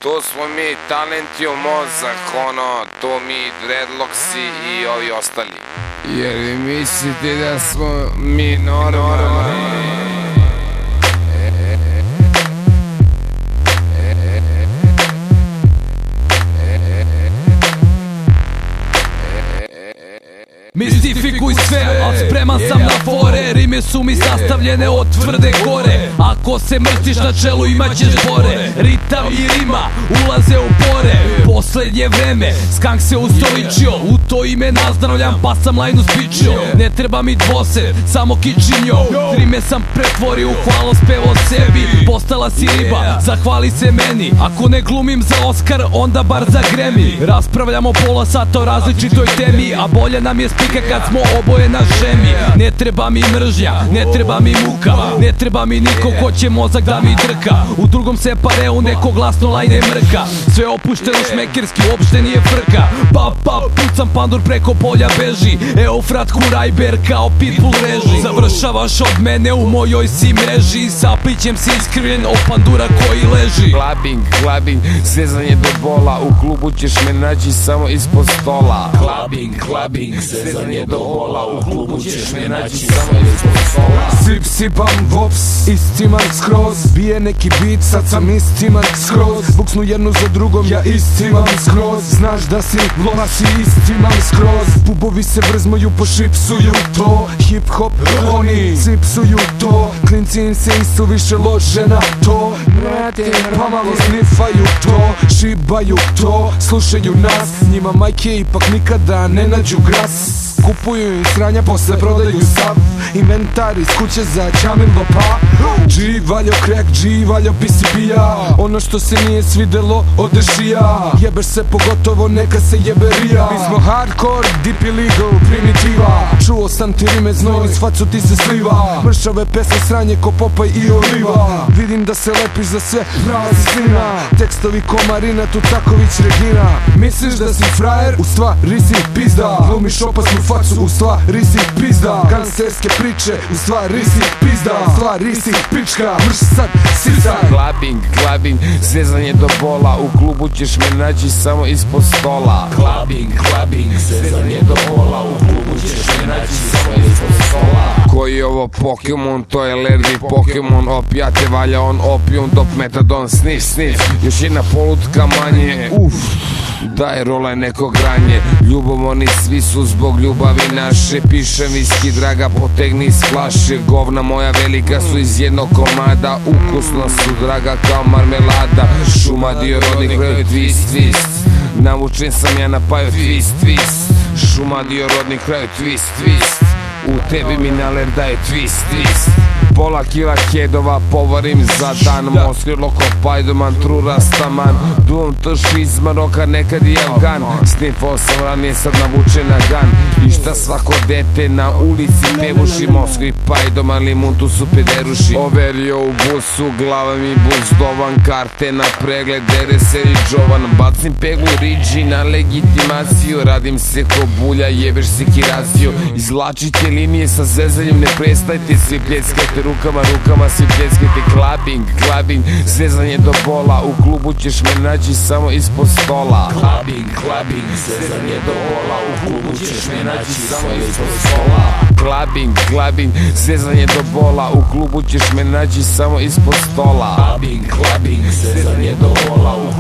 To smo mi, Talentio mozak, to mi dreadloksi i ovi ostali. Jer vi mislite da smo mi normalni? Mistifikuj sve, al spreman sam na fore. Rime su mi sastavljene od tvrde gore. Ako se mrštiš na čelu imaćeš bore. Ritam i rima ulaze u pore. Poslednje vreme skank se ustoličio. U to ime nazdravljam pa sam lajnu spičio. Ne treba mi dvosed, samo kičinjo. Rime sam pretvorio u hvalospev o sebi. Postala si riba, zahvali se meni. Ako ne glumim za Oskar, onda bar za Grammy. Raspravljamo pola sata o različitoj temi, a bolje nam je spika kad smo oboje na šemi. Ne treba mi mržnja, ne treba mi muka, ne treba mi niko ko će mozak da mi drka. U drugom separeu neko glasno lajne mrka. Sve opušteno šmekerski, uopšte nije frka. Pa, pucam pandur preko polja beži. Eufrat Kurajber kao pitbull reži. Završavaš od mene u mojoj si mreži. Saplićem se iskrivljen od pandura koji leži. Clubbing, zezanje do bola. U klubu ćeš me naći samo ispod stola. Clubbing, zezanje do bola. U klubu ćeš me naći samo ispod stola. Sipam vops, istiman skroz. Bije neki beat, sad sam istiman skroz. Buksnu jednu za drugom, ja istiman skroz. Znaš da si lona, si istiman skroz. Pubovi se vrzmaju, pošipsuju to. Hip hop, oni sipsuju to. Klinci im se isto više lože na to. Pa malo snifaju to, šibaju to. Slušaju nas, njima majke ipak nikada ne nađu gras. Kupuju im sranja, posle prodaju sav. Inventar iz kuće za Čamil Vapa. G valjo crack, G valjo PCP-a. Ono što se nije svidelo ode šija. Jebeš se pogotovo neka se jebe rija. Mi smo hardcore, deep illegal, primitiva. Čuo sam ti rime znoj, niz facu ti se sliva. Mršave pesme sranje ko Popaj i Oliva. Vidim da se lepiš za sve, prava si slina. Tekstovi ko Marina Tutaković Regina. Misliš da si frajer, u stvari si pizda. Glumiš opasnu facu, u stvari si pizda. Gangsterske priče, u stvari si pizda. U stvari si pička, mrš sad, sisaj. Clubbing, zezanje do bola. U klubu ćeš me naći samo ispod stola. Clubbing, zezanje do bola. U klubu ćeš me naći samo ispod stola. Koji je ovo Pokemon, to je lervi Pokemon. Opijate valja on opium, dok metadon sniff. Još jedna polutka manje, daj rolaj neko granje. Ljubomorni svi su zbog ljubavi naše. Pišem viski draga, potegni iz flaše. Govna moja velika su iz jednog komada. Ukusno su draga kao marmelada. Šuma dio rodnih kraju twist. Navučen sam ja na paju twist. Šuma dio rodnih kraju twist. U tebi mi naler daje twist. Pola kila kedova povarim za dan. Moskrilo ko Pajdoman, tru rastaman. Duom trši iz Maroka, nekad i Afgan. Snifao sam ranije, sad navučen na gan. I šta svako dete na ulici pevuši. Moskvi Pajdoman, limun tu su pederuši. Overio u busu, glava mi buzdovan. Karte na pregled, dere se i džovan. Bacim peglu riđi na legitimaciju. Radim se ko bulja, jebeš si kiraziju. Izvlačite linije sa zezanjem, ne prestajte svi pljeskajte rukama svi pljeskajte. Clubbing, zezanje do bola. U klubu ćeš me naći samo ispod stola. Clubbing, zezanje do bola. U klubu ćeš me naći samo ispod stola. Clubbing, zezanje do bola. U klubu ćeš me naći samo ispod stola. Clubbing, zezanje do bola. U